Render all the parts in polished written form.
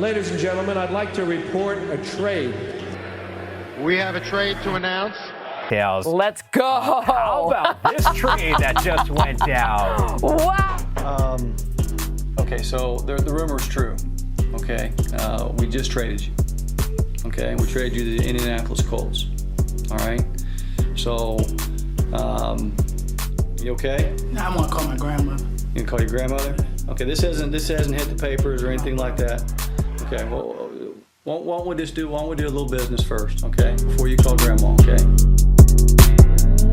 Ladies and gentlemen, I'd like to report a trade. We have a trade to announce. Tails. Let's go. How about this trade that just went down? Wow. Okay, so the rumor's true. Okay, we just traded you. Okay, we traded you to the Indianapolis Colts. All right. So, you okay? Nah, I want to call my grandmother. You can call your grandmother. Okay, this hasn't hit the papers or anything like that. Okay, well, why don't we do a little business first? Okay, before you call grandma. Okay.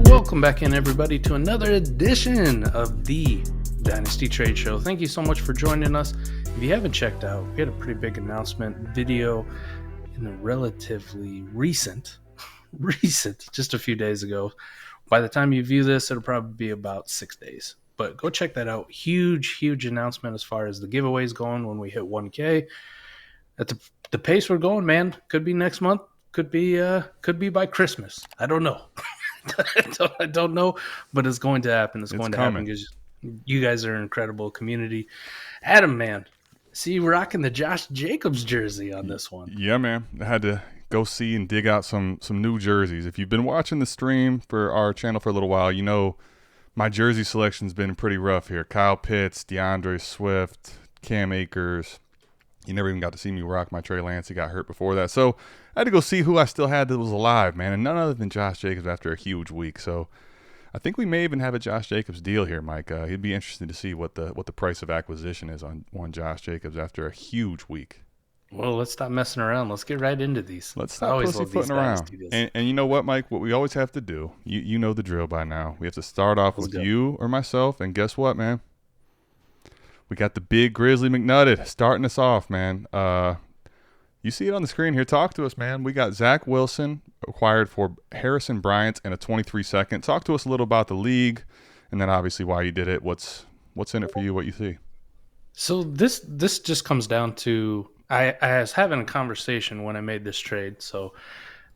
Welcome back in, everybody, to another edition of the Dynasty Trade Show. Thank you so much for joining us. If you haven't checked out, we had a pretty big announcement video in a relatively recent, just a few days ago. By the time you view this, it'll probably be about 6 days. But go check that out. Huge announcement as far as the giveaways going when we hit 1K. At the pace we're going, man, could be next month, could be by Christmas. I don't know. I don't know, but it's going to happen. It's going to happen because you guys are an incredible community. Adam, man, see you rocking the Josh Jacobs jersey on this one. Yeah, man. I had to go see and dig out some new jerseys. If you've been watching the stream for our channel for a little while, you know my jersey selection's been pretty rough here. Kyle Pitts, DeAndre Swift, Cam Akers. You never even got to see me rock my Trey Lance. He got hurt before that. So I had to go see who I still had that was alive, man, and none other than Josh Jacobs after a huge week. So I think we may even have a Josh Jacobs deal here, Mike. He'd be interested to see what the price of acquisition is on Josh Jacobs after a huge week. Well, let's stop messing around. Let's get right into these. Let's stop pussyfooting around. And you know what, Mike? What we always have to do, you know the drill by now. We have to start off with you or myself, and guess what, man? We got the big Grizzly McNutted starting us off, man. You see it on the screen here. Talk to us, man. We got Zach Wilson acquired for Harrison Bryant and a 23-second. Talk to us a little about the league, and then obviously why you did it. What's in it for you? What you see? So this just comes down to I was having a conversation when I made this trade. So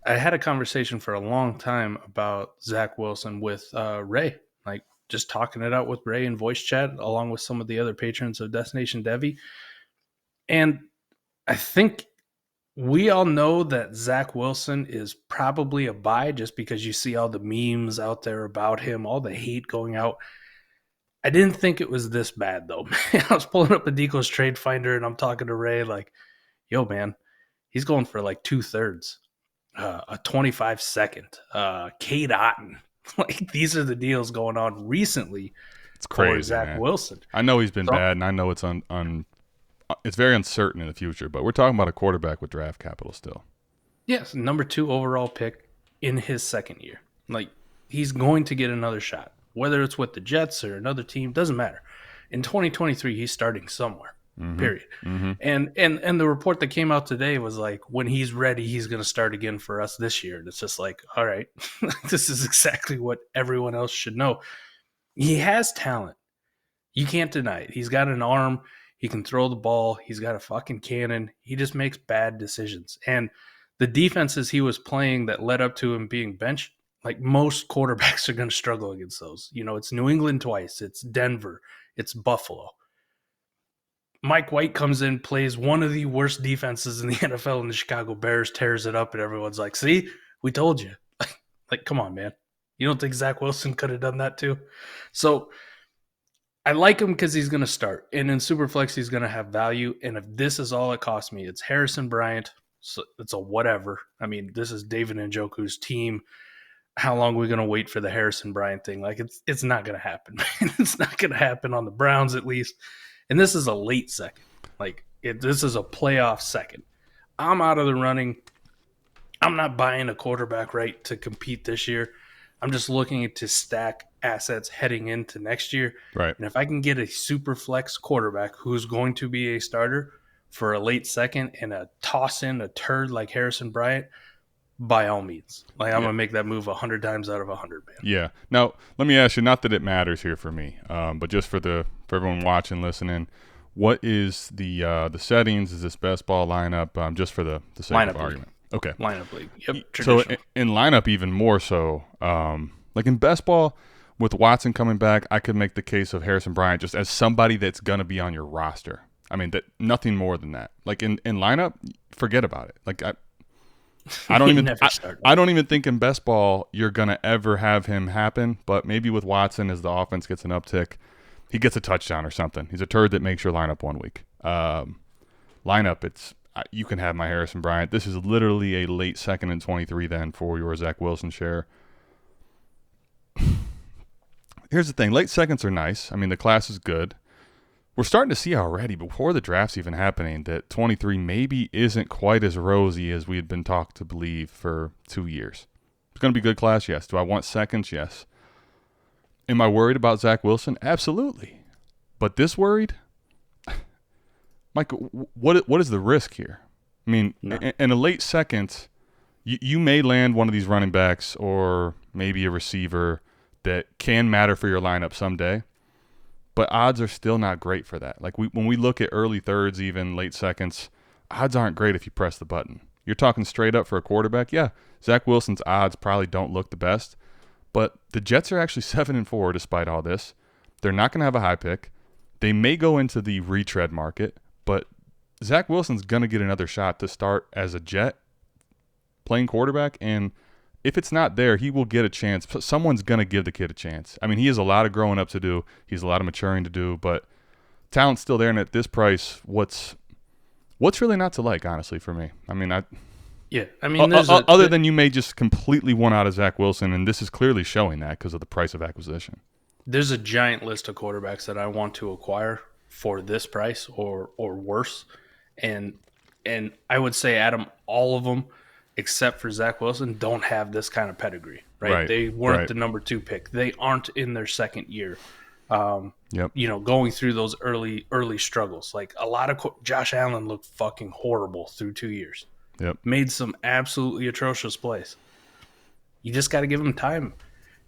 I had a conversation for a long time about Zach Wilson with Ray, like just talking it out with Ray in voice chat, along with some of the other patrons of Destination Devy. And I think we all know that Zach Wilson is probably a buy just because you see all the memes out there about him, all the hate going out. I didn't think it was this bad, though. I was pulling up Adico's Trade Finder, and I'm talking to Ray like, yo, man, he's going for like 2/3, a 25-second, Kate Otten. Like, these are the deals going on recently. It's crazy, for Zach man. Wilson. I know he's been bad, and I know it's it's very uncertain in the future, but we're talking about a quarterback with draft capital still. Yes, number 2 overall pick in his second year. Like, he's going to get another shot. Whether it's with the Jets or another team, doesn't matter. In 2023, he's starting somewhere, period. Mm-hmm. And the report that came out today was like, when he's ready, he's going to start again for us this year. And it's just like, all right, this is exactly what everyone else should know. He has talent. You can't deny it. He's got an arm. He can throw the ball. He's got a fucking cannon. He just makes bad decisions. And the defenses he was playing that led up to him being benched, like most quarterbacks are going to struggle against those. You know, it's New England twice. It's Denver. It's Buffalo. Mike White comes in, plays one of the worst defenses in the NFL, and the Chicago Bears tears it up, and everyone's like, see, we told you. Like, come on, man. You don't think Zach Wilson could have done that too? So I like him because he's going to start. And in Superflex, he's going to have value. And if this is all it costs me, it's Harrison Bryant. So it's a whatever. I mean, this is David Njoku's team. How long are we going to wait for the Harrison Bryant thing? Like, it's not going to happen. It's not going to happen on the Browns, at least. And this is a late second. Like, this is a playoff second. I'm out of the running. I'm not buying a quarterback right to compete this year. I'm just looking to stack assets heading into next year. Right. And if I can get a super flex quarterback who's going to be a starter for a late second and a toss in a turd like Harrison Bryant, by all means. Like, I'm going to make that move 100 times out of 100, man. Yeah. Now, let me ask you, not that it matters here for me, but just for everyone watching, listening, what is the settings? Is this best ball lineup, just for the sake Lineup of argument? league. Okay. Lineup league. Yep. So in lineup even more so, like in best ball, with Watson coming back, I could make the case of Harrison Bryant just as somebody that's going to be on your roster. I mean, that nothing more than that. Like in lineup, forget about it. Like I don't even I don't even think in best ball you're gonna ever have him happen. But maybe with Watson, as the offense gets an uptick, he gets a touchdown or something. He's a turd that makes your lineup 1 week. Lineup, you can have my Harrison Bryant. This is literally a late second and 23 then for your Zach Wilson share. Here's the thing. Late seconds are nice. I mean, the class is good. We're starting to see already, before the draft's even happening, that 23 maybe isn't quite as rosy as we had been taught to believe for 2 years. It's going to be a good class, yes. Do I want seconds? Yes. Am I worried about Zach Wilson? Absolutely. But this worried? Mike, what is the risk here? I mean, in a late second, you may land one of these running backs or maybe a receiver that can matter for your lineup someday. But odds are still not great for that. Like when we look at early thirds, even late seconds, odds aren't great if you press the button. You're talking straight up for a quarterback. Yeah, Zach Wilson's odds probably don't look the best, but the Jets are actually 7-4 despite all this. They're not going to have a high pick. They may go into the retread market, but Zach Wilson's going to get another shot to start as a Jet playing quarterback, and if it's not there, he will get a chance. Someone's going to give the kid a chance. I mean, he has a lot of growing up to do. He has a lot of maturing to do, but talent's still there. And at this price, what's really not to like, honestly, for me? I mean, other than you may just completely want out of Zach Wilson, and this is clearly showing that because of the price of acquisition. There's a giant list of quarterbacks that I want to acquire for this price or worse. And I would say, Adam, all of them, except for Zach Wilson, don't have this kind of pedigree, right? They weren't the number 2 pick. They aren't in their second year. Going through those early struggles. Like a lot of Josh Allen looked fucking horrible through 2 years. Yep. Made some absolutely atrocious plays. You just got to give him time.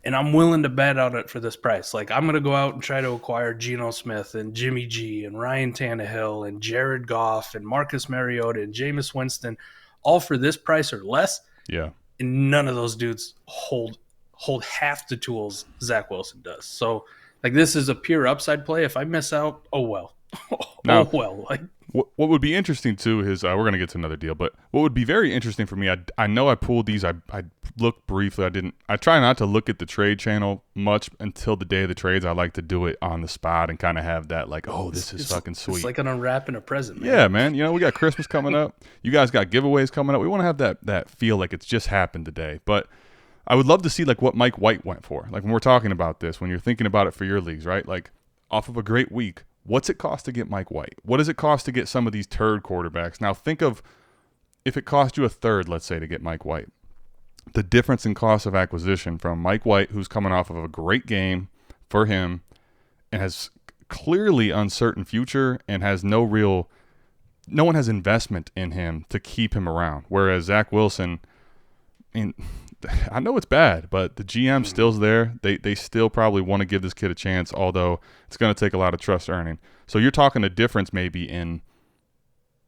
And I'm willing to bet on it for this price. Like I'm going to go out and try to acquire Geno Smith and Jimmy G and Ryan Tannehill and Jared Goff and Marcus Mariota and Jameis Winston, all for this price or less. Yeah. And none of those dudes hold half the tools Zach Wilson does. So, like, this is a pure upside play. If I miss out, oh well. Like, what would be interesting, too, is we're going to get to another deal, but what would be very interesting for me, I know I pulled these. I looked briefly. I try not to look at the trade channel much until the day of the trades. I like to do it on the spot and kind of have that, like, oh, this is fucking sweet. It's like an unwrapping a present, man. Yeah, man. You know, we got Christmas coming up. You guys got giveaways coming up. We want to have that feel like it's just happened today. But I would love to see, like, what Mike White went for. Like, when we're talking about this, when you're thinking about it for your leagues, right? Like, off of a great week, what's it cost to get Mike White? What does it cost to get some of these turd quarterbacks? Now, think of if it cost you a third, let's say, to get Mike White. The difference in cost of acquisition from Mike White, who's coming off of a great game for him and has clearly uncertain future and has no one has investment in him to keep him around. Whereas Zach Wilson, I know it's bad, but the GM still's there. They still probably want to give this kid a chance, although it's going to take a lot of trust earning. So you're talking a difference maybe in,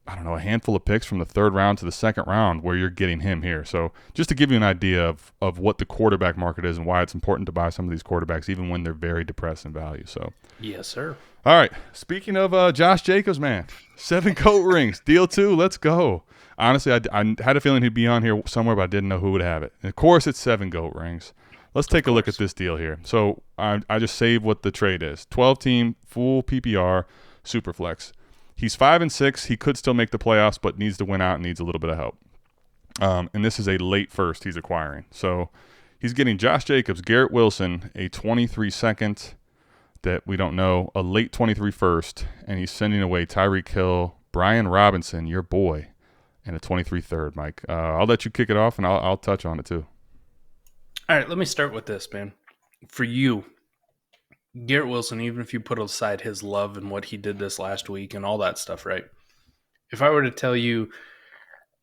I don't know, a handful of picks from the third round to the second round where you're getting him here. So just to give you an idea of what the quarterback market is and why it's important to buy some of these quarterbacks even when they're very depressed in value. So yes, sir. All right. Speaking of Josh Jacobs, man, 7 coat rings, deal 2. Let's go. Honestly, I had a feeling he'd be on here somewhere, but I didn't know who would have it. And of course, it's 7 goat rings. Let's take a look at this deal here. So I just saved what the trade is. 12-team, full PPR, Superflex. He's 5-6. He could still make the playoffs, but needs to win out and needs a little bit of help. And this is a late first he's acquiring. So he's getting Josh Jacobs, Garrett Wilson, a 23 second that we don't know, a late 23 first, and he's sending away Tyreek Hill, Brian Robinson, your boy, and a 23 third, Mike. I'll let you kick it off, and I'll touch on it too. All right, let me start with this, man. For you, Garrett Wilson, even if you put aside his love and what he did this last week and all that stuff, right? If I were to tell you,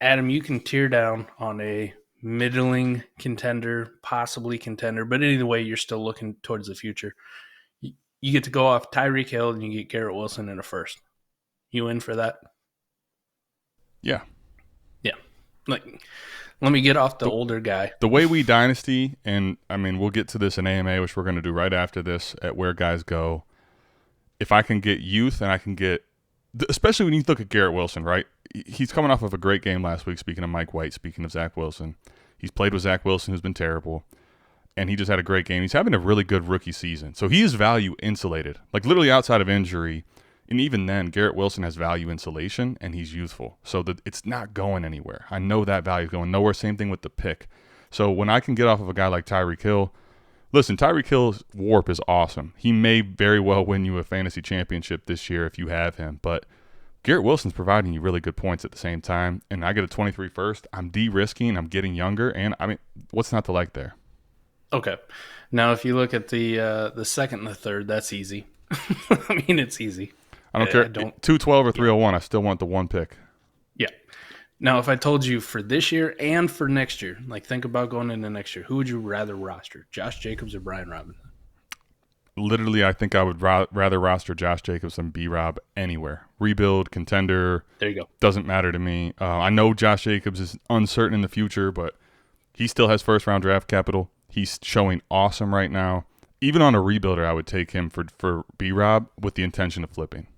Adam, you can tear down on a middling contender, possibly contender, but anyway, you're still looking towards the future. You get to go off Tyreek Hill and you get Garrett Wilson in a first. You in for that? Yeah. Yeah. Like, let me get off the older guy. The way we Dynasty, and I mean, we'll get to this in AMA, which we're going to do right after this at where guys go. If I can get youth and I can get especially when you look at Garrett Wilson, right? He's coming off of a great game last week, speaking of Mike White, speaking of Zach Wilson. He's played with Zach Wilson, who's been terrible, and he just had a great game. He's having a really good rookie season. So he is value insulated, like literally outside of injury. And even then, Garrett Wilson has value insulation, and he's youthful. So that it's not going anywhere. I know that value is going nowhere. Same thing with the pick. So when I can get off of a guy like Tyreek Hill, listen, Tyreek Hill's warp is awesome. He may very well win you a fantasy championship this year if you have him. But Garrett Wilson's providing you really good points at the same time. And I get a 23 first. I'm de-risking. I'm getting younger. And, I mean, what's not to like there? Okay. Now, if you look at the second and the third, that's easy. I mean, it's easy. I don't care. 212 or 301, I still want the one pick. Yeah. Now, if I told you for this year and for next year, like think about going into next year, who would you rather roster, Josh Jacobs or Brian Robinson? Literally, I think I would rather roster Josh Jacobs than B-Rob anywhere. Rebuild, contender. There you go. Doesn't matter to me. I know Josh Jacobs is uncertain in the future, but he still has first-round draft capital. He's showing awesome right now. Even on a rebuilder, I would take him for B-Rob with the intention of flipping.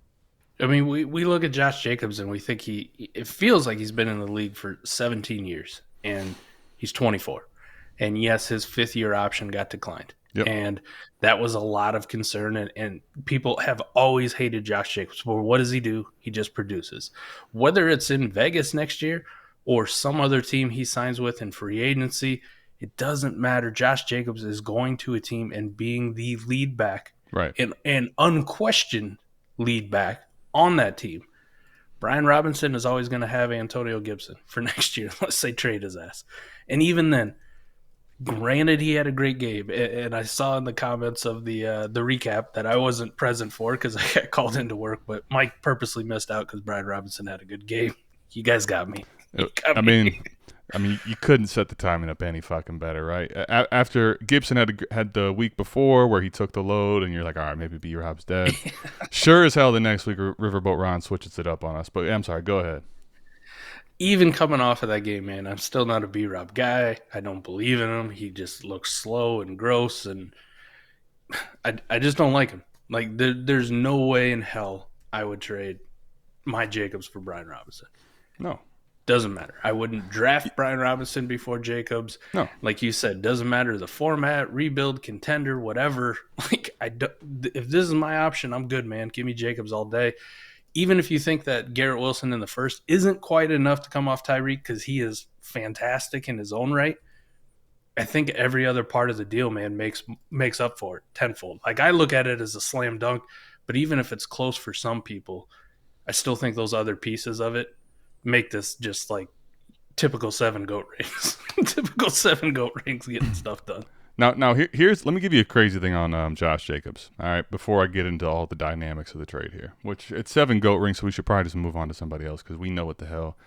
I mean, we look at Josh Jacobs and we think it feels like he's been in the league for 17 years and he's 24. And yes, his 5th-year option got declined. Yep. And that was a lot of concern. And people have always hated Josh Jacobs. Well, what does he do? He just produces. Whether it's in Vegas next year or some other team he signs with in free agency, it doesn't matter. Josh Jacobs is going to a team and being the lead back, right? And unquestioned lead back on that team. Brian Robinson is always going to have Antonio Gibson for next year unless they trade his ass. And even then, granted, he had a great game. And I saw in the comments of the recap that I wasn't present for because I got called into work, but Mike purposely missed out because Brian Robinson had a good game. You guys got me. I mean, you couldn't set the timing up any fucking better, right? After Gibson had the week before where he took the load, and you're like, all right, maybe B-Rob's dead. Sure as hell the next week Riverboat Ron switches it up on us. But I'm sorry, go ahead. Even coming off of that game, man, I'm still not a B-Rob guy. I don't believe in him. He just looks slow and gross, and I just don't like him. Like, there's no way in hell I would trade my Jacobs for Brian Robinson. No. Doesn't matter. I wouldn't draft Brian Robinson before Jacobs. No. Like you said, doesn't matter the format, rebuild, contender, whatever. Like, if this is my option, I'm good, man. Give me Jacobs all day. Even if you think that Garrett Wilson in the first isn't quite enough to come off Tyreek because he is fantastic in his own right, I think every other part of the deal, man, makes up for it tenfold. Like, I look at it as a slam dunk, but even if it's close for some people, I still think those other pieces of it make this just like typical 7 goat rings. Typical 7 goat rings getting stuff done. Now here's let me give you a crazy thing on Josh Jacobs. All right, before I get into all the dynamics of the trade here, which it's 7 goat rings, so we should probably just move on to somebody else because we know what the hell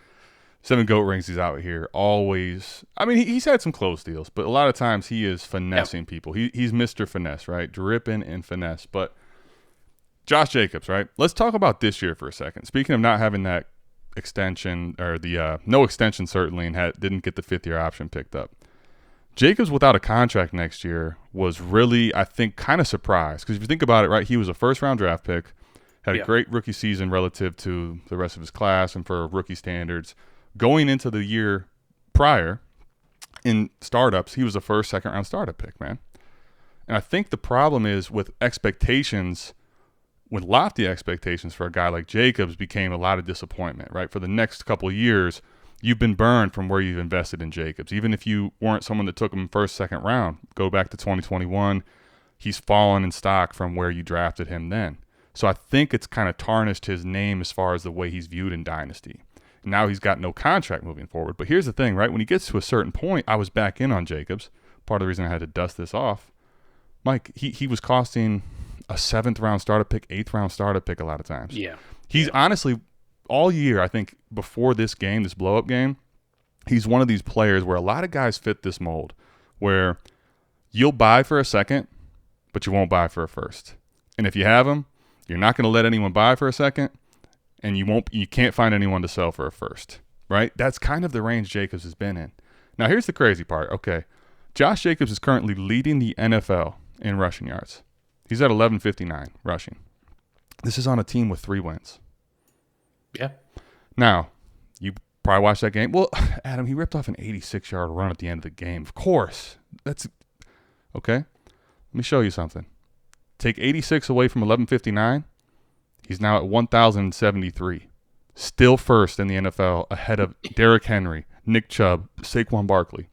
7 goat rings. He's out here always. I mean, he's had some close deals, but a lot of times he is finessing people. He's Mr. Finesse, right? Dripping and finesse. But Josh Jacobs, right? Let's talk about this year for a second. Speaking of not having that extension or the no extension certainly, and didn't get the 5th-year option picked up. Jacobs without a contract next year was really, I think, kind of surprised because if you think about it, right, he was a first-round draft pick, had a great rookie season relative to the rest of his class and for rookie standards. Going into the year prior in startups, he was a first, second-round startup pick, man. And I think the problem is with expectations. With lofty expectations for a guy like Jacobs became a lot of disappointment, right? For the next couple of years, you've been burned from where you've invested in Jacobs. Even if you weren't someone that took him first, second round, go back to 2021, he's fallen in stock from where you drafted him then. So I think it's kind of tarnished his name as far as the way he's viewed in Dynasty. Now he's got no contract moving forward. But here's the thing, right? When he gets to a certain point, I was back in on Jacobs. Part of the reason I had to dust this off. Mike, he was costing a 7th-round startup pick, 8th-round startup pick a lot of times. Yeah. He's honestly, all year, I think, before this game, this blow-up game, he's one of these players where a lot of guys fit this mold, where you'll buy for a second, but you won't buy for a first. And if you have him, you're not going to let anyone buy for a second, and you can't find anyone to sell for a first, right? That's kind of the range Jacobs has been in. Now, here's the crazy part. Okay, Josh Jacobs is currently leading the NFL in rushing yards. He's at 1159 rushing. This is on a team with 3 wins. Yeah. Now, you probably watched that game. Well, Adam, he ripped off an 86-yard run at the end of the game. Of course. That's okay. Let me show you something. Take 86 away from 1159. He's now at 1,073. Still first in the NFL, ahead of Derrick Henry, Nick Chubb, Saquon Barkley.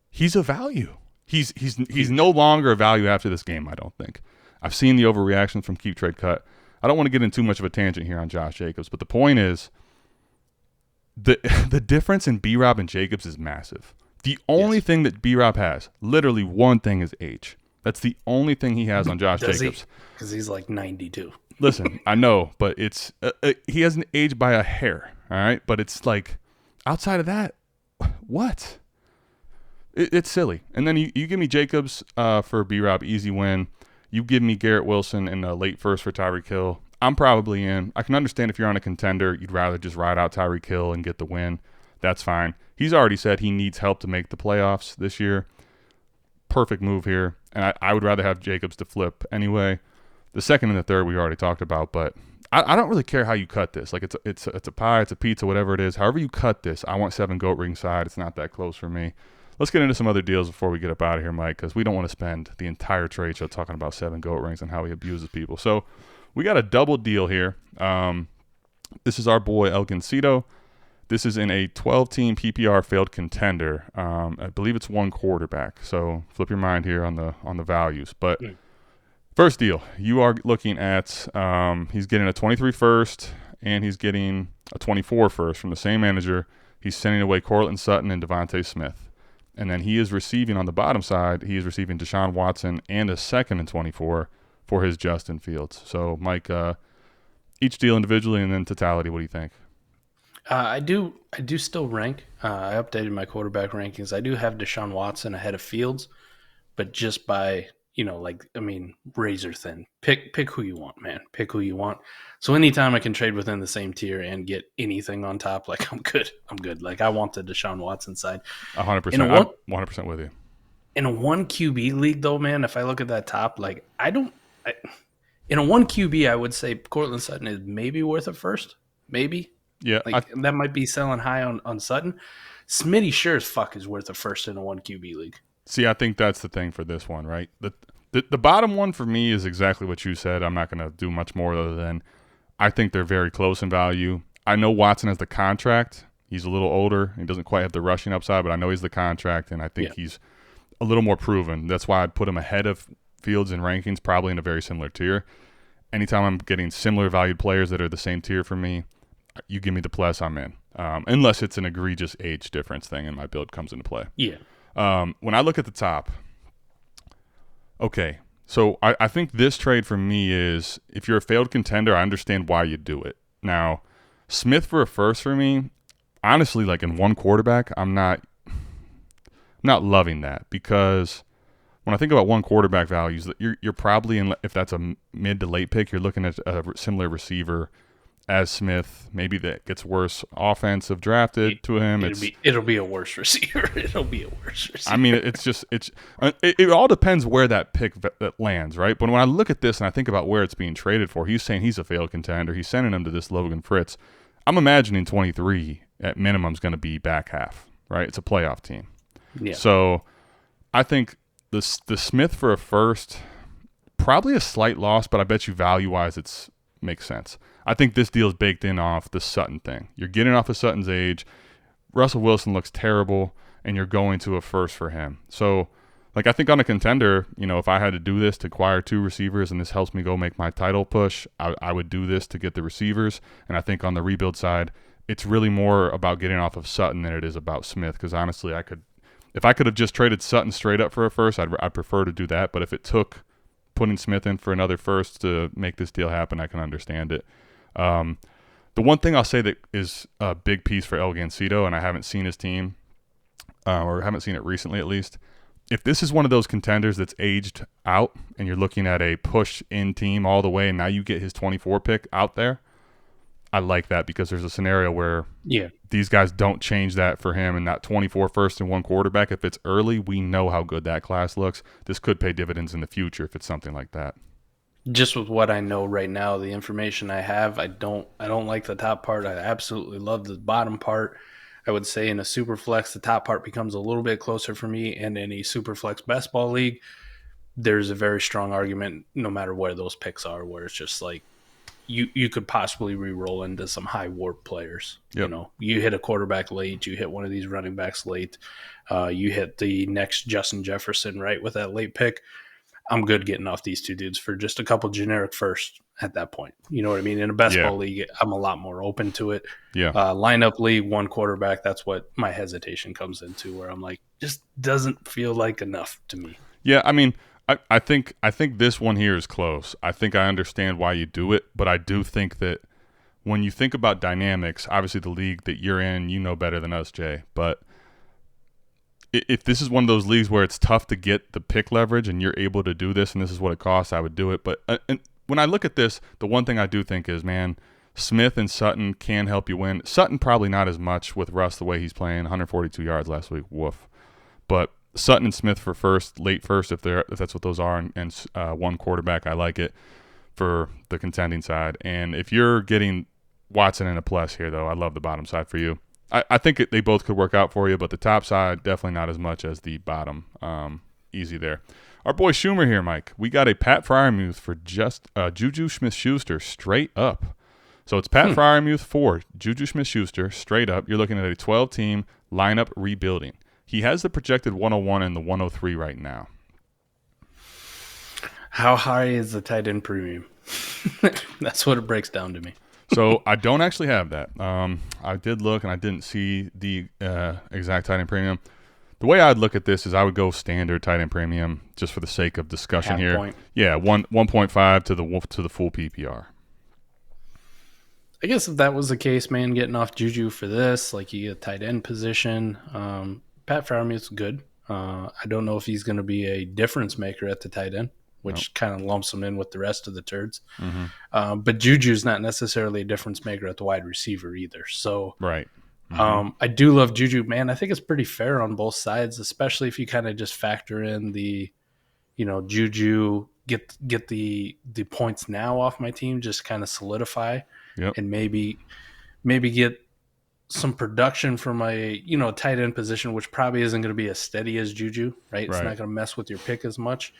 He's a value. He's no longer a value after this game, I don't think. I've seen the overreactions from Keep Trade Cut. I don't want to get in too much of a tangent here on Josh Jacobs, but the point is the difference in B-Rob and Jacobs is massive. The only thing that B-Rob has, literally one thing, is age. That's the only thing he has on Josh Jacobs. Because he's like 92. Listen, I know, but it's he hasn't aged by a hair, all right? But it's like, outside of that, what? It's silly. And then you give me Jacobs for B-Rob, easy win. You give me Garrett Wilson in a late first for Tyreek Hill. I'm probably in. I can understand if you're on a contender, you'd rather just ride out Tyreek Hill and get the win. That's fine. He's already said he needs help to make the playoffs this year. Perfect move here. And I would rather have Jacobs to flip anyway. The second and the third we already talked about, but I don't really care how you cut this. Like it's a pie, it's a pizza, whatever it is. However you cut this, I want 7 goat ring side. It's not that close for me. Let's get into some other deals before we get up out of here, Mike, because we don't want to spend the entire trade show talking about 7 goat rings and how he abuses people. So we got a double deal here. This is our boy El Gancito. This is in a 12-team PPR failed contender. I believe it's 1 quarterback. So flip your mind here on the values. But first deal, you are looking at he's getting a 23 first and he's getting a 24 first from the same manager. He's sending away Cortland Sutton and Devontae Smith. And then he is receiving on the bottom side, he is receiving Deshaun Watson and a second and 24 for his Justin Fields. So, Mike, each deal individually and then totality, what do you think? I do still rank. I updated my quarterback rankings. I do have Deshaun Watson ahead of Fields, but just by, razor thin. Pick who you want, man. Pick who you want. So anytime I can trade within the same tier and get anything on top, like I'm good. Like I want the Deshaun Watson side. 100%. I'm 100% with you. In a 1 QB league, though, man, if I look at that top, like in a 1 QB, I would say Cortland Sutton is maybe worth a first. Maybe. Yeah. That might be selling high on Sutton. Smitty sure as fuck is worth a first in a 1 QB league. See, I think that's the thing for this one, right? The bottom one for me is exactly what you said. I'm not going to do much more other than I think they're very close in value. I know Watson has the contract. He's a little older. He doesn't quite have the rushing upside, but I know he's the contract, and I think he's a little more proven. That's why I'd put him ahead of Fields in rankings, probably in a very similar tier. Anytime I'm getting similar valued players that are the same tier for me, you give me the plus, I'm in. Unless it's an egregious age difference thing and my build comes into play. Yeah. When I look at the top, okay, so I think this trade for me is, if you're a failed contender, I understand why you do it. Now, Smith for a first for me, honestly, like in 1 quarterback, I'm not loving that, because when I think about 1 quarterback values, you're probably in, if that's a mid to late pick, you're looking at a similar receiver as Smith. Maybe that gets worse offensive drafted to him. It'll be a worse receiver. It'll be a worse receiver. I mean, it all depends where that pick that lands, right? But when I look at this and I think about where it's being traded for, he's saying he's a failed contender. He's sending him to this Logan Fritz. I'm imagining 23 at minimum is going to be back half, right? It's a playoff team. Yeah. So I think the Smith for a first, probably a slight loss, but I bet you value-wise it makes sense. I think this deal is baked in off the Sutton thing. You're getting off of Sutton's age. Russell Wilson looks terrible, and you're going to a first for him. So, like, I think on a contender, if I had to do this to acquire 2 receivers and this helps me go make my title push, I would do this to get the receivers. And I think on the rebuild side, it's really more about getting off of Sutton than it is about Smith, because honestly, if I could have just traded Sutton straight up for a first, I'd prefer to do that. But if it took putting Smith in for another first to make this deal happen, I can understand it. The one thing I'll say that is a big piece for El Gancito, and I haven't seen his team, or haven't seen it recently at least, if this is one of those contenders that's aged out and you're looking at a push-in team all the way and now you get his 24 pick out there, I like that, because there's a scenario where these guys don't change that for him, and that 24 first and 1 quarterback, if it's early, we know how good that class looks. This could pay dividends in the future if it's something like that. Just with what I know right now, the information I have, I don't like the top part. I absolutely love the bottom part. I would say in a Superflex, the top part becomes a little bit closer for me, and in a Superflex best ball league, there's a very strong argument, no matter where those picks are, where it's just like you could possibly re-roll into some high warp players. Yep. You know, you hit a quarterback late, you hit one of these running backs late, you hit the next Justin Jefferson right with that late pick. I'm good getting off these two dudes for just a couple generic firsts at that point. You know what I mean? In a best ball league, I'm a lot more open to it. Yeah. Lineup league, one quarterback, that's what my hesitation comes into, where I'm like, just doesn't feel like enough to me. Yeah, I mean, I think this one here is close. I think I understand why you do it, but I do think that when you think about dynamics, obviously the league that you're in, you know better than us, Jay, but if this is one of those leagues where it's tough to get the pick leverage and you're able to do this and this is what it costs, I would do it. But and when I look at this, the one thing I do think is, man, Smith and Sutton can help you win. Sutton probably not as much with Russ the way he's playing, 142 yards last week, woof. But Sutton and Smith for first, late first, if that's what those are, and one quarterback, I like it for the contending side. And if you're getting Watson and a plus here, though, I love the bottom side for you. I think they both could work out for you, but the top side, definitely not as much as the bottom. Easy there. Our boy Schumer here, Mike. We got a Pat Fryermuth for just Juju Smith-Schuster straight up. So it's Pat Fryermuth for Juju Smith-Schuster straight up. You're looking at a 12-team lineup rebuilding. He has the projected 101 and the 103 right now. How high is the tight end premium? That's what it breaks down to me. So I don't actually have that. I did look, and I didn't see the exact tight end premium. The way I'd look at this is I would go standard tight end premium just for the sake of discussion Half here. point. Yeah, 1.5 to the full PPR. I guess if that was the case, man, getting off Juju for this, like you get a tight end position, Pat Fryermuth's good. I don't know if he's going to be a difference maker at the tight end, which kind of lumps him in with the rest of the turds. Mm-hmm. But Juju's not necessarily a difference maker at the wide receiver either. So Right. Mm-hmm. I do love Juju, man. I think it's pretty fair on both sides, especially if you kind of just factor in the, Juju get the points now off my team, just kind of solidify, and maybe get some production from a tight end position, which probably isn't going to be as steady as Juju, right? It's not going to mess with your pick as much.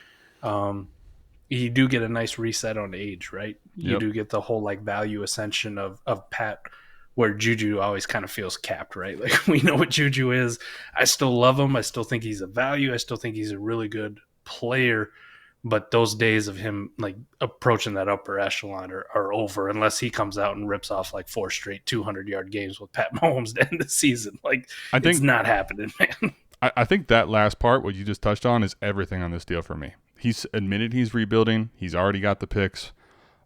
You do get a nice reset on age, right? You do get the whole value ascension of Pat, where Juju always kind of feels capped, right? Like we know what Juju is. I still love him. I still think he's a value. I still think he's a really good player. But those days of him approaching that upper echelon are over, unless he comes out and rips off 4 straight 200-yard games with Pat Mahomes to end the season. It's not happening, man. I think that last part, what you just touched on, is everything on this deal for me. He's admitted he's rebuilding. He's already got the picks.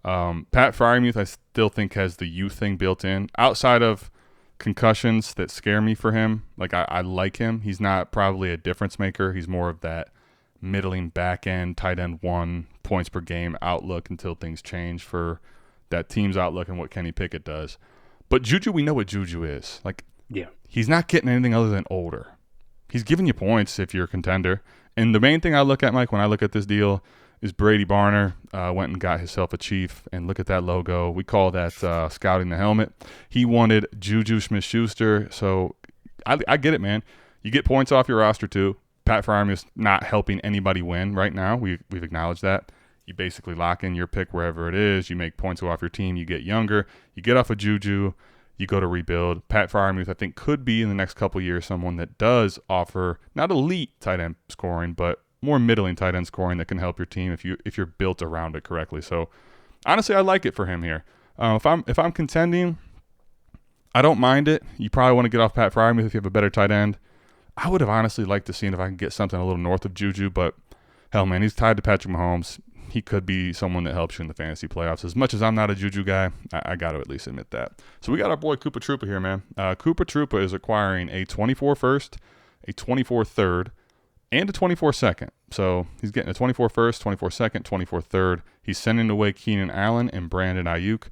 Pat Fryermuth, I still think, has the youth thing built in. Outside of concussions that scare me for him, I like him. He's not probably a difference maker. He's more of that middling back end, tight end 1 points per game outlook until things change for that team's outlook and what Kenny Pickett does. But Juju, we know what Juju is. He's not getting anything other than older. He's giving you points if you're a contender. And the main thing I look at, Mike, when I look at this deal is Brady Barner went and got himself a Chief. And look at that logo. We call that scouting the helmet. He wanted Juju Smith-Schuster. So I get it, man. You get points off your roster, too. Pat Fryermuth's not helping anybody win right now. We've acknowledged that. You basically lock in your pick wherever it is. You make points off your team. You get younger. You get off of Juju. You go to rebuild. Pat Fryermuth, I think, could be in the next couple of years someone that does offer not elite tight end scoring, but more middling tight end scoring that can help your team if you're built around it correctly. So honestly, I like it for him here. If I'm contending, I don't mind it. You probably want to get off Pat Fryermuth if you have a better tight end. I would have honestly liked to see if I can get something a little north of Juju, but hell, man, he's tied to Patrick Mahomes. He could be someone that helps you in the fantasy playoffs. As much as I'm not a Juju guy, I got to at least admit that. So we got our boy Koopa Troopa here, man. Koopa Troopa is acquiring a 24 first, a 24 third, and a 24 second. So he's getting a 24 first, 24 second, 24 third. He's sending away Keenan Allen and Brandon Aiyuk.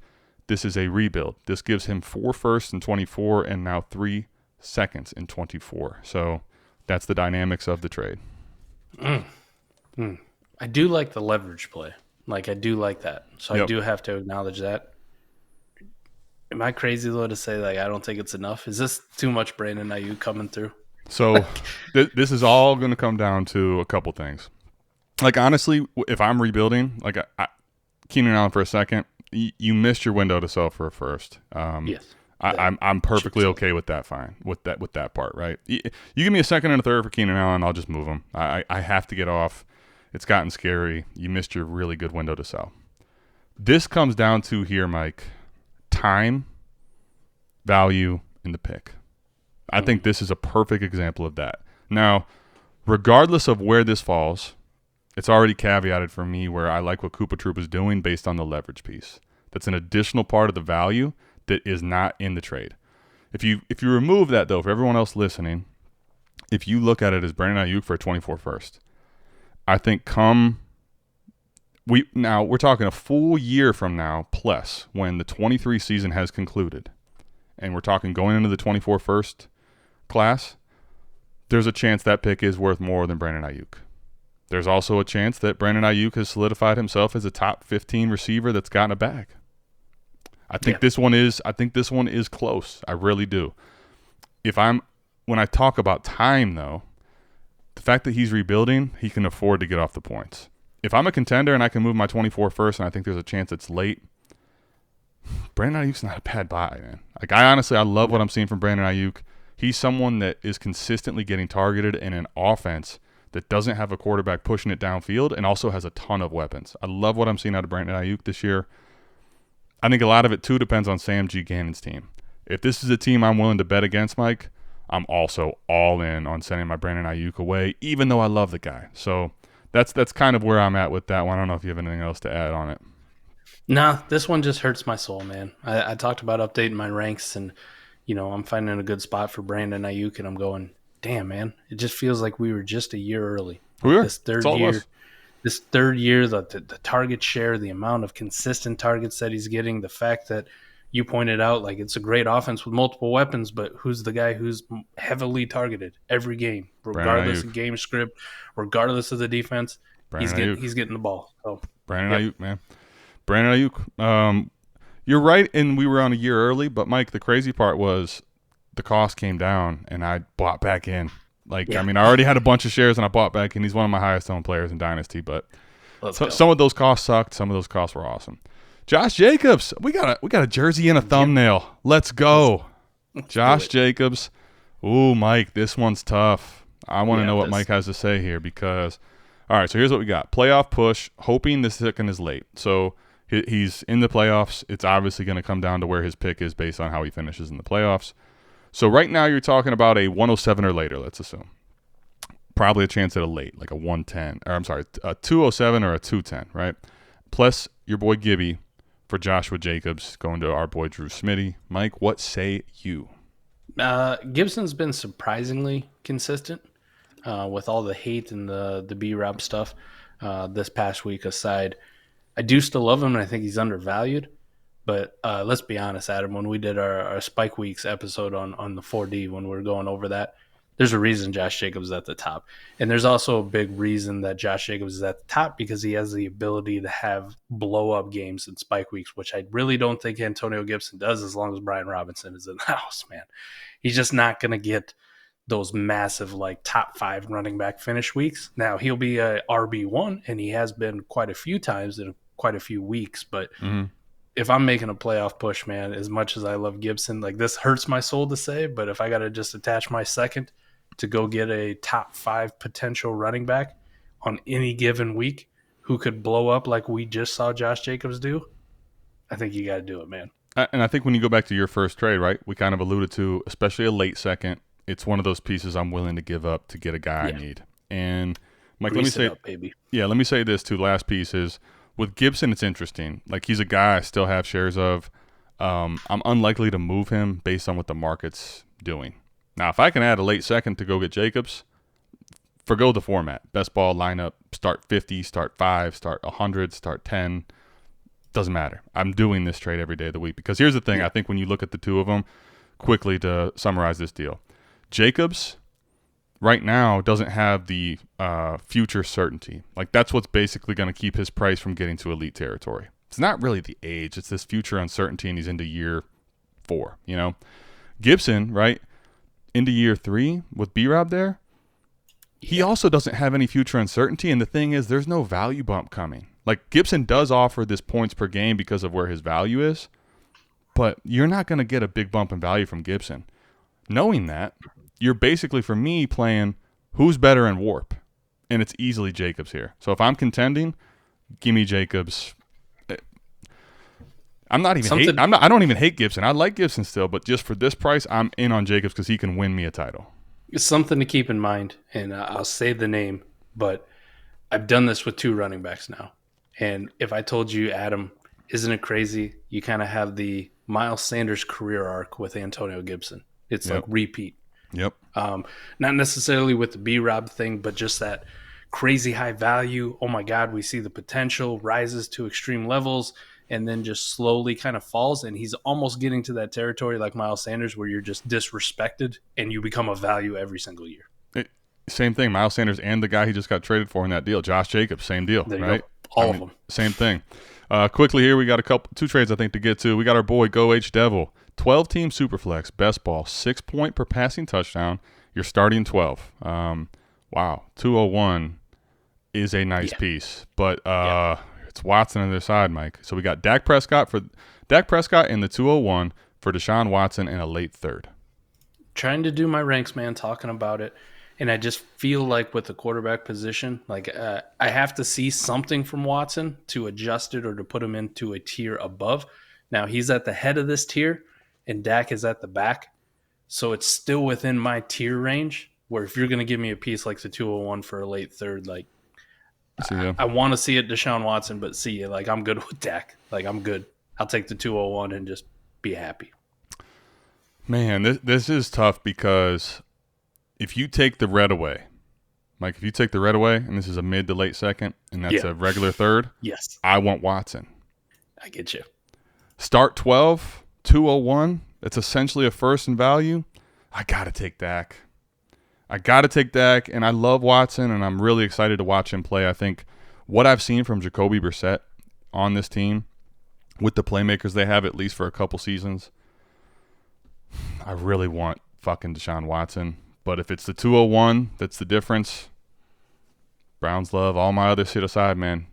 This is a rebuild. This gives him 4 firsts in 24 and now 3 seconds in 24. So that's the dynamics of the trade. I do like the leverage play. Like, I do like that. So I Yep. do have to acknowledge that. Am I crazy, though, to say, like, I don't think it's enough? Is this too much Brandon Aiyuk coming through? So this is all going to come down to a couple things. Like, honestly, if I'm rebuilding, like Keenan Allen for a second, you missed your window to sell for a first. Yes. I'm perfectly okay with that. Fine with that part, right? You give me a second and a third for Keenan Allen, I'll just move him. I have to get off. It's gotten scary. You missed your really good window to sell. This comes down to here, Mike, time, value, in the pick. I think this is a perfect example of that. Now, regardless of where this falls, it's already caveated for me where I like what Koopa Troop is doing based on the leverage piece. That's an additional part of the value that is not in the trade. If you remove that, though, for everyone else listening, if you look at it as Brandon Aiyuk for a 24 first, I think we're talking a full year from now plus when the 23 season has concluded, and we're talking going into the 24 first class, there's a chance that pick is worth more than Brandon Aiyuk. There's also a chance that Brandon Aiyuk has solidified himself as a top 15 receiver that's gotten a bag. I think this one is close. I really do. When I talk about time, though, the fact that he's rebuilding, he can afford to get off the points. If I'm a contender and I can move my 24 first and I think there's a chance it's late, Brandon Ayuk's not a bad buy, man. Like, I love what I'm seeing from Brandon Aiyuk. He's someone that is consistently getting targeted in an offense that doesn't have a quarterback pushing it downfield and also has a ton of weapons. I love what I'm seeing out of Brandon Aiyuk this year. I think a lot of it, too, depends on Sam G. Gannon's team. If this is a team I'm willing to bet against, Mike, I'm also all in on sending my Brandon Aiyuk away, even though I love the guy. So that's kind of where I'm at with that one. I don't know if you have anything else to add on it. Nah, this one just hurts my soul, man. I talked about updating my ranks, and I'm finding a good spot for Brandon Aiyuk, and I'm going, damn, man. It just feels like we were just a year early. We were. This third year, the target share, the amount of consistent targets that he's getting, the fact that you pointed out, like, it's a great offense with multiple weapons, but who's the guy who's heavily targeted every game, regardless of game script, regardless of the defense? He's getting the ball. So, Brandon Aiyuk, man. Brandon Aiyuk. You're right, and we were on a year early, but, Mike, the crazy part was the cost came down, and I bought back in. I already had a bunch of shares, and I bought back in. He's one of my highest-owned players in Dynasty, but some of those costs sucked. Some of those costs were awesome. Josh Jacobs, we got a jersey and a thumbnail. Let's go. Josh Jacobs. Ooh, Mike, this one's tough. I want to know what Mike has to say here because, all right, so here's what we got. Playoff push, hoping the second is late. So he's in the playoffs. It's obviously going to come down to where his pick is based on how he finishes in the playoffs. So right now you're talking about a 107 or later, let's assume. Probably a chance at a late, like a 110, or I'm sorry, a 207 or a 210, right? Plus your boy Gibby for Joshua Jacobs going to our boy Drew Smitty. Mike, what say you? Gibson's been surprisingly consistent with all the hate and the B-Rob stuff this past week aside. I do still love him, and I think he's undervalued. But let's be honest, Adam, when we did our Spike Weeks episode on the 4D, when we were going over that, there's a reason Josh Jacobs is at the top. And there's also a big reason that Josh Jacobs is at the top because he has the ability to have blow-up games in Spike Weeks, which I really don't think Antonio Gibson does as long as Brian Robinson is in the house, man. He's just not going to get those massive, like, top 5 running back finish weeks. Now, he'll be a RB1, and he has been quite a few times in quite a few weeks, but if I'm making a playoff push, man, as much as I love Gibson, like, this hurts my soul to say, but if I got to just attach my second to go get a top 5 potential running back on any given week who could blow up like we just saw Josh Jacobs do, I think you got to do it, man. And I think when you go back to your first trade, right, we kind of alluded to, especially a late second, it's one of those pieces I'm willing to give up to get a guy I need. And, Mike, let me say this too. Last piece is, with Gibson, it's interesting. Like, he's a guy I still have shares of. I'm unlikely to move him based on what the market's doing. Now, if I can add a late second to go get Jacobs, forgo the format. Best ball lineup, start 50, start 5, start 100, start 10. Doesn't matter. I'm doing this trade every day of the week because here's the thing. I think when you look at the two of them, quickly to summarize this deal, Jacobs right now doesn't have the future certainty. Like, that's what's basically going to keep his price from getting to elite territory. It's not really the age. It's this future uncertainty, and he's into year 4, you know? Gibson, right, into year 3 with B-Rob there, he also doesn't have any future uncertainty, and the thing is, there's no value bump coming. Like, Gibson does offer this points per game because of where his value is, but you're not going to get a big bump in value from Gibson. Knowing that, you're basically, for me, playing who's better in warp, and it's easily Jacobs here. So if I'm contending, give me Jacobs. I don't even hate Gibson. I like Gibson still, but just for this price, I'm in on Jacobs because he can win me a title. It's something to keep in mind, and I'll say the name, but I've done this with 2 running backs now. And if I told you, Adam, isn't it crazy? You kind of have the Miles Sanders career arc with Antonio Gibson. It's like repeat. Yep. Not necessarily with the B-Rob thing, but just that crazy high value. Oh my God, we see the potential, rises to extreme levels, and then just slowly kind of falls. And he's almost getting to that territory like Miles Sanders where you're just disrespected and you become a value every single year. Same thing. Miles Sanders and the guy he just got traded for in that deal, Josh Jacobs, same deal, right? All of them. Same thing. Quickly here, we got 2 trades I think to get to. We got our boy Go H Devil, 12-team Superflex, best ball, 6 point per passing touchdown. You're starting 12. Wow, 201 is a nice piece, but it's Watson on their side, Mike. So we got Dak Prescott in the 201 for Deshaun Watson in a late 3rd. Trying to do my ranks, man, talking about it. And I just feel like with the quarterback position, like I have to see something from Watson to adjust it or to put him into a tier above. Now, he's at the head of this tier, and Dak is at the back. So it's still within my tier range, where if you're going to give me a piece like the 201 for a late 3rd, like I want to see it Deshaun Watson, but like I'm good with Dak. Like I'm good. I'll take the 201 and just be happy. Man, this is tough because if you take the red away, Mike, and this is a mid to late 2nd, and that's a regular 3rd, yes, I want Watson. I get you. Start 12, 201, that's essentially a 1st in value. I got to take Dak. And I love Watson, and I'm really excited to watch him play. I think what I've seen from Jacoby Brissett on this team, with the playmakers they have, at least for a couple seasons, I really want fucking Deshaun Watson. But if it's the 201, that's the difference. Browns love all my other shit aside, man.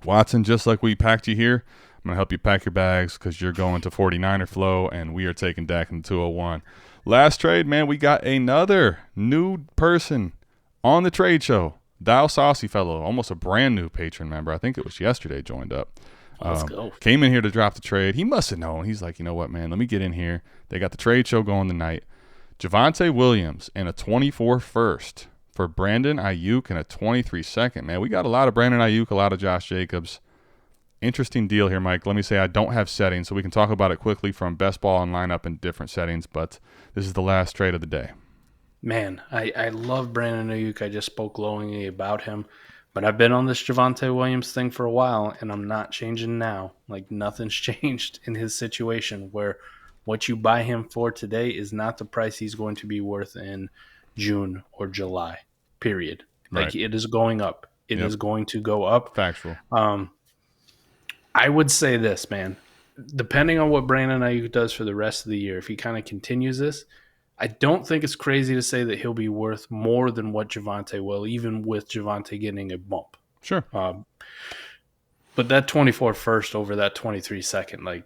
Watson, just like we packed you here, I'm going to help you pack your bags because you're going to 49er flow, and we are taking Dak in the 201. Last trade, man, we got another new person on the trade show. Dial Saucy Fellow, almost a brand new patron member. I think it was yesterday joined up. Let's go. Came in here to drop the trade. He must have known. He's like, you know what, man, let me get in here. They got the trade show going tonight. Javonte Williams and a 24 first for Brandon Aiyuk and a 23 second. Man, we got a lot of Brandon Aiyuk, a lot of Josh Jacobs. Interesting deal here, Mike. Let me say I don't have settings, so we can talk about it quickly from best ball and lineup in different settings, but this is the last trade of the day. Man, I love Brandon Aiyuk. I just spoke glowingly about him, but I've been on this Javonte Williams thing for a while, and I'm not changing now. Like, nothing's changed in his situation where what you buy him for today is not the price he's going to be worth in June or July, period. Like, right. It is going up. It is going to go up. Factual. I would say this, man. Depending on what Brandon Aiyuk does for the rest of the year, if he kind of continues this, I don't think it's crazy to say that he'll be worth more than what Javonte will, even with Javonte getting a bump. Sure. But that 24 first over that 23 second, like,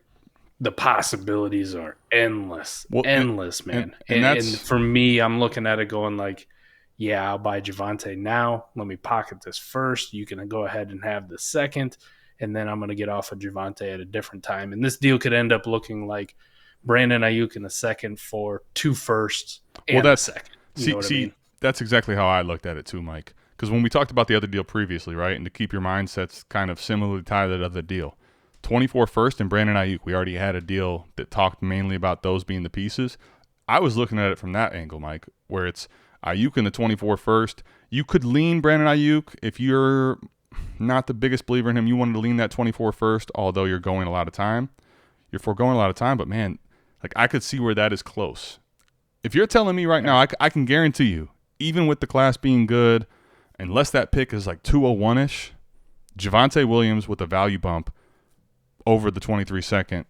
the possibilities are endless. Well, endless, man. And for me, I'm looking at it going like, yeah, I'll buy Javonte now. Let me pocket this first. You can go ahead and have the second. And then I'm going to get off of Javonte at a different time. And this deal could end up looking like Brandon Aiyuk in the second for 2 firsts and a second. You know what I mean? That's exactly how I looked at it too, Mike. Because when we talked about the other deal previously, right, and to keep your mindsets kind of similarly tied to that other deal, 24 first and Brandon Aiyuk, we already had a deal that talked mainly about those being the pieces. I was looking at it from that angle, Mike, where it's Aiyuk in the 24 first. You could lean Brandon Aiyuk if you're not the biggest believer in him. You wanted to lean that 24 first, although you're going a lot of time. You're foregoing a lot of time, but man, like I could see where that is close. If you're telling me right now, I can guarantee you, even with the class being good, unless that pick is like 201-ish, Javonte Williams with a value bump over the 23-second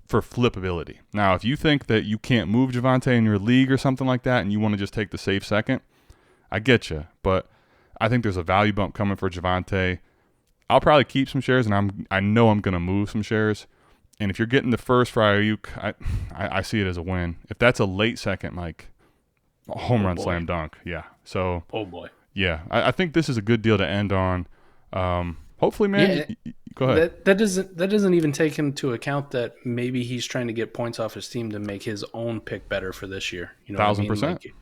for flippability. Now, if you think that you can't move Javonte in your league or something like that and you want to just take the safe second, I get you. But I think there's a value bump coming for Javonte. I'll probably keep some shares, and I know I'm going to move some shares. And if you're getting the first for Aiyuk, I see it as a win. If that's a late second, like a home run slam dunk, yeah. So, oh boy, yeah, I think this is a good deal to end on. Hopefully, man. Go ahead. That doesn't even take into account that maybe he's trying to get points off his team to make his own pick better for this year. You know, 1,000%. Like,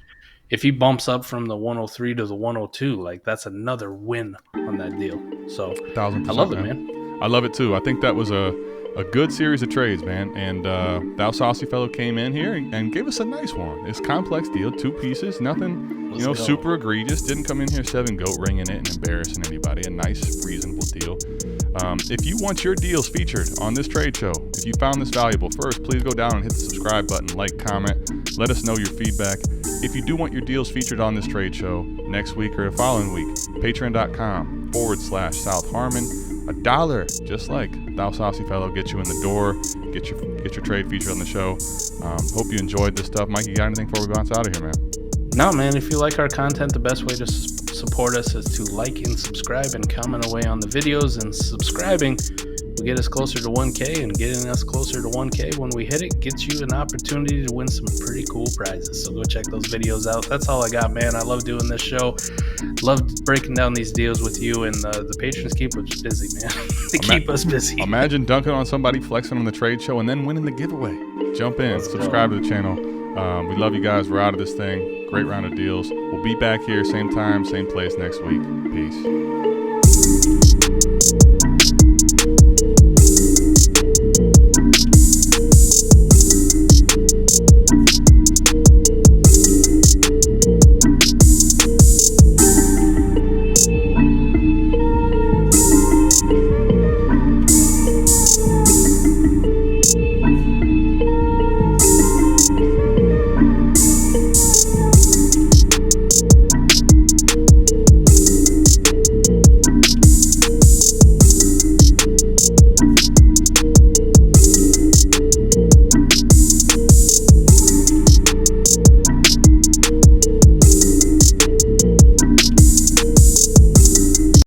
if he bumps up from the 103 to the 102, like that's another win on that deal. So 1,000%. I love it, man. I love it too. I think that was a good series of trades, man. And Thou Saucy Fellow came in here and gave us a nice one. It's a complex deal, 2 pieces, nothing, super egregious. Didn't come in here 7 goat ringing it and embarrassing anybody. A nice, reasonable deal. If you want your deals featured on this trade show, if you found this valuable, first, please go down and hit the subscribe button, like, comment, let us know your feedback. If you do want your deals featured on this trade show next week or the following week, patreon.com/South Harmon. $1, just like Thou Saucy Fellow, get you in the door, get your trade featured on the show. Hope you enjoyed this stuff. Mike, you got anything before we bounce out of here, man? No, man. If you like our content, the best way to support us is to like and subscribe and comment away on the videos. And subscribing will get us closer to 1K, and getting us closer to 1K when we hit it gets you an opportunity to win some pretty cool prizes. So go check those videos out. That's all I got, man. I love doing this show. Love breaking down these deals with you, and the patrons keep us busy, man. They keep us busy. Imagine dunking on somebody, flexing on the trade show, and then winning the giveaway. Jump in, subscribe to the channel. We love you guys. We're out of this thing. Great round of deals. We'll be back here same time, same place next week. Peace.